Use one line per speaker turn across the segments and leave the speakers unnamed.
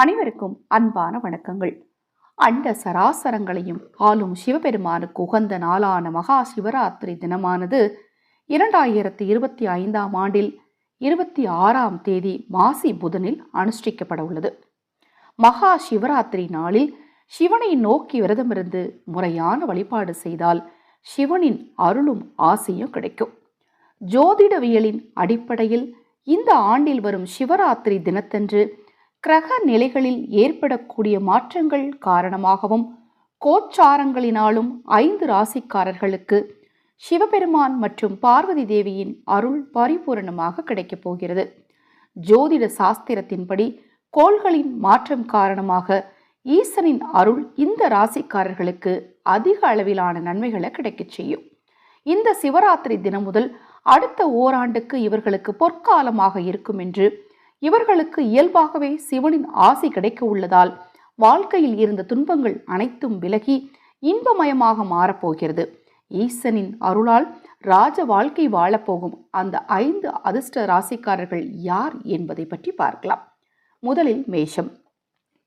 அனைவருக்கும் அன்பான வணக்கங்கள். அண்ட சராசரங்களையும் ஆளும் சிவபெருமானுக்கு உகந்த நாளான மகா சிவராத்திரி தினமானது 2025ஆம் ஆண்டில் 26ஆம் தேதி மாசி புதனில் அனுஷ்டிக்கப்பட உள்ளது. மகா சிவராத்திரி நாளில் சிவனை நோக்கி விரதமிருந்து முறையான வழிபாடு செய்தால் சிவனின் அருளும் ஆசையும் கிடைக்கும். ஜோதிடவியலின் அடிப்படையில் இந்த ஆண்டில் வரும் சிவராத்திரி தினத்தன்று கிரக நிலைகளில் ஏற்படக்கூடிய மாற்றங்கள் காரணமாகவும் கோச்சாரங்களினாலும் 5 ராசிக்காரர்களுக்கு சிவபெருமான் மற்றும் பார்வதி தேவியின் அருள் பரிபூரணமாக கிடைக்கப் போகிறது. ஜோதிட சாஸ்திரத்தின்படி கோள்களின் மாற்றம் காரணமாக ஈசனின் அருள் இந்த ராசிக்காரர்களுக்கு அதிக அளவிலான நன்மைகளை கிடைக்கச் செய்யும். இந்த சிவராத்திரி தினம் முதல் அடுத்த ஓராண்டுக்கு இவர்களுக்கு பொற்காலமாக இருக்கும் என்று இவர்களுக்கு இயல்பாகவே சிவனின் ஆசி கிடைக்க உள்ளதால் வாழ்க்கையில் இருந்த துன்பங்கள் அனைத்தும் விலகி இன்பமயமாக மாறப்போகிறது. ஈசனின் அருளால் ராஜ வாழ்க்கை வாழப்போகும் அந்த 5 அதிர்ஷ்ட ராசிக்காரர்கள் யார் என்பதை பற்றி பார்க்கலாம். முதலில் மேஷம்.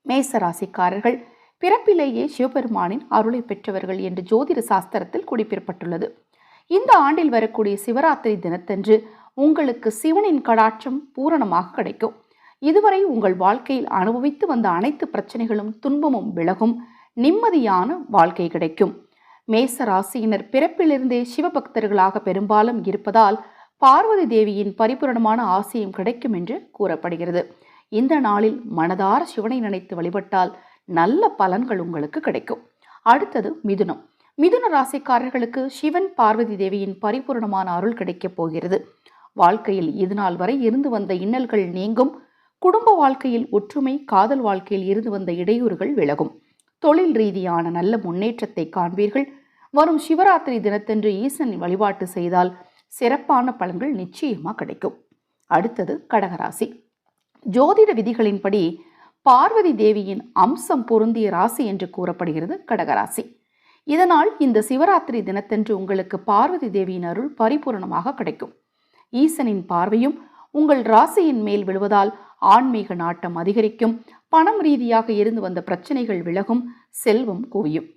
மேச ராசிக்காரர்கள் பிறப்பிலேயே சிவபெருமானின் அருளை பெற்றவர்கள் என்று ஜோதிட சாஸ்திரத்தில் குறிப்பிடப்பட்டுள்ளது. இந்த ஆண்டில் வரக்கூடிய சிவராத்திரி தினத்தன்று உங்களுக்கு சிவனின் கடாட்சம் பூரணமாக கிடைக்கும். இதுவரை உங்கள் வாழ்க்கையில் அனுபவித்து வந்த அனைத்து பிரச்சனைகளும் துன்பமும் விலகும், நிம்மதியான வாழ்க்கை கிடைக்கும். மேச ராசியினர் பிறப்பிலிருந்தே சிவபக்தர்களாக பெரும்பாலும் இருப்பதால் பார்வதி தேவியின் பரிபூரணமான ஆசையும் கிடைக்கும் என்று கூறப்படுகிறது. இந்த நாளில் மனதார சிவனை நினைத்து வழிபட்டால் நல்ல பலன்கள் உங்களுக்கு கிடைக்கும். அடுத்தது மிதுனம். மிதுன ராசிக்காரர்களுக்கு சிவன் பார்வதி தேவியின் பரிபூரணமான அருள் கிடைக்கப் போகிறது. வாழ்க்கையில் இதுநாள் வரை இருந்து வந்த இன்னல்கள் நீங்கும். குடும்ப வாழ்க்கையில் ஒற்றுமை, காதல் வாழ்க்கையில் இருந்து வந்த இடையூறுகள் விலகும். தொழில் ரீதியான நல்ல முன்னேற்றத்தை காண்பீர்கள். வரும் சிவராத்திரி தினத்தன்று ஈசன் வழிபாட்டு செய்தால் சிறப்பான பலன்கள் நிச்சயமாக கிடைக்கும். அடுத்தது கடகராசி. ஜோதிட விதிகளின்படி பார்வதி தேவியின் அம்சம் பொருந்திய ராசி என்று கூறப்படுகிறது கடகராசி. இதனால் இந்த சிவராத்திரி தினத்தன்று உங்களுக்கு பார்வதி தேவியின் அருள் பரிபூரணமாக கிடைக்கும். ஈசனின் பார்வையும் உங்கள் ராசியின் மேல் விழுவதால் ஆன்மீக நாட்டம் அதிகரிக்கும். பணம் ரீதியாக இருந்து வந்த பிரச்சனைகள் விலகும், செல்வம் குவியும்.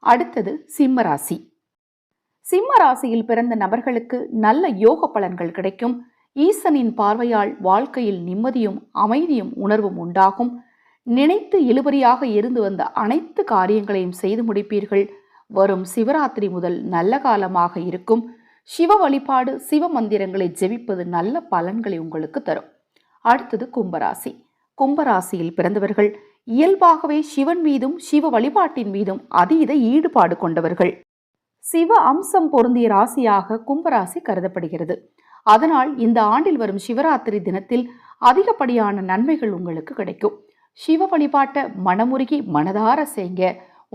அடுத்தது சிம்மராசி. சிம்ம ராசியில் பிறந்த நபர்களுக்கு நல்ல யோக பலன்கள் கிடைக்கும். ஈசனின் பார்வையால் வாழ்க்கையில் நிம்மதியும் அமைதியும் உணர்வும் உண்டாகும். நினைத்து இழுபறியாக இருந்து வந்த அனைத்து காரியங்களையும் செய்து முடிப்பீர்கள். வரும் சிவராத்திரி முதல் நல்ல காலமாக இருக்கும். சிவ வழிபாடு, சிவ மந்திரங்களை ஜெபிப்பது நல்ல பலன்களை உங்களுக்கு தரும். அடுத்தது கும்பராசி. கும்பராசியில் பிறந்தவர்கள் இயல்பாகவே சிவன் மீதும் சிவ வழிபாட்டின் மீதும் அதீத ஈடுபாடு கொண்டவர்கள். சிவ அம்சம் பொருந்திய ராசியாக கும்பராசி கருதப்படுகிறது. அதனால் இந்த ஆண்டில் வரும் சிவராத்திரி தினத்தில் அதிகப்படியான நன்மைகள் உங்களுக்கு கிடைக்கும். சிவ வழிபாட்டை மனமுருகி மனதார செய்ய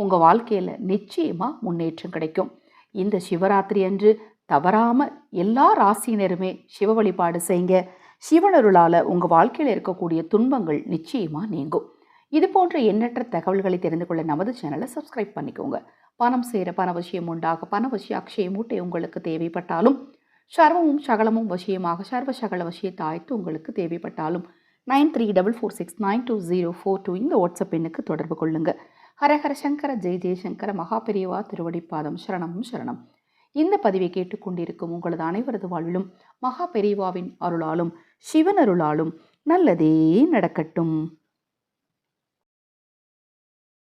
உங்க வாழ்க்கையில நிச்சயமா முன்னேற்றம் கிடைக்கும். இந்த சிவராத்திரி அன்று தவறாம எல்லா ராசியினருமே சிவ வழிபாடு செய்யுங்க. சிவனருளால உங்க வாழ்க்கையில இருக்கக்கூடிய துன்பங்கள் நிச்சயமா நீங்கும். இது போன்ற எண்ணற்ற தகவல்களை தெரிந்து கொள்ள நமது சேனலை சப்ஸ்கிரைப் பண்ணிக்கோங்க. பணம் சேர பணவசியம் உண்டாக பணவசிய அக்ஷய மூட்டை உங்களுக்கு தேவைப்பட்டாலும், சர்வமும் சகலமும் வசியமாக சர்வ சகல வசியத்தை ஆய்த்து உங்களுக்கு தேவைப்பட்டாலும் 9366922042 இந்த வாட்ஸ்அப் எண்ணுக்கு தொடர்பு கொள்ளுங்க. ஹரஹர சங்கர ஜெய ஜெயசங்கர மகாபெரியவா திருவடிப்பாதம் சரணமும் சரணம். இந்த பதிவை கேட்டுக்கொண்டிருக்கும் உங்களது அனைவரது வாழ்விலும் மகா பெரியவாவின் அருளாலும் சிவனருளாலும் நல்லதே நடக்கட்டும்.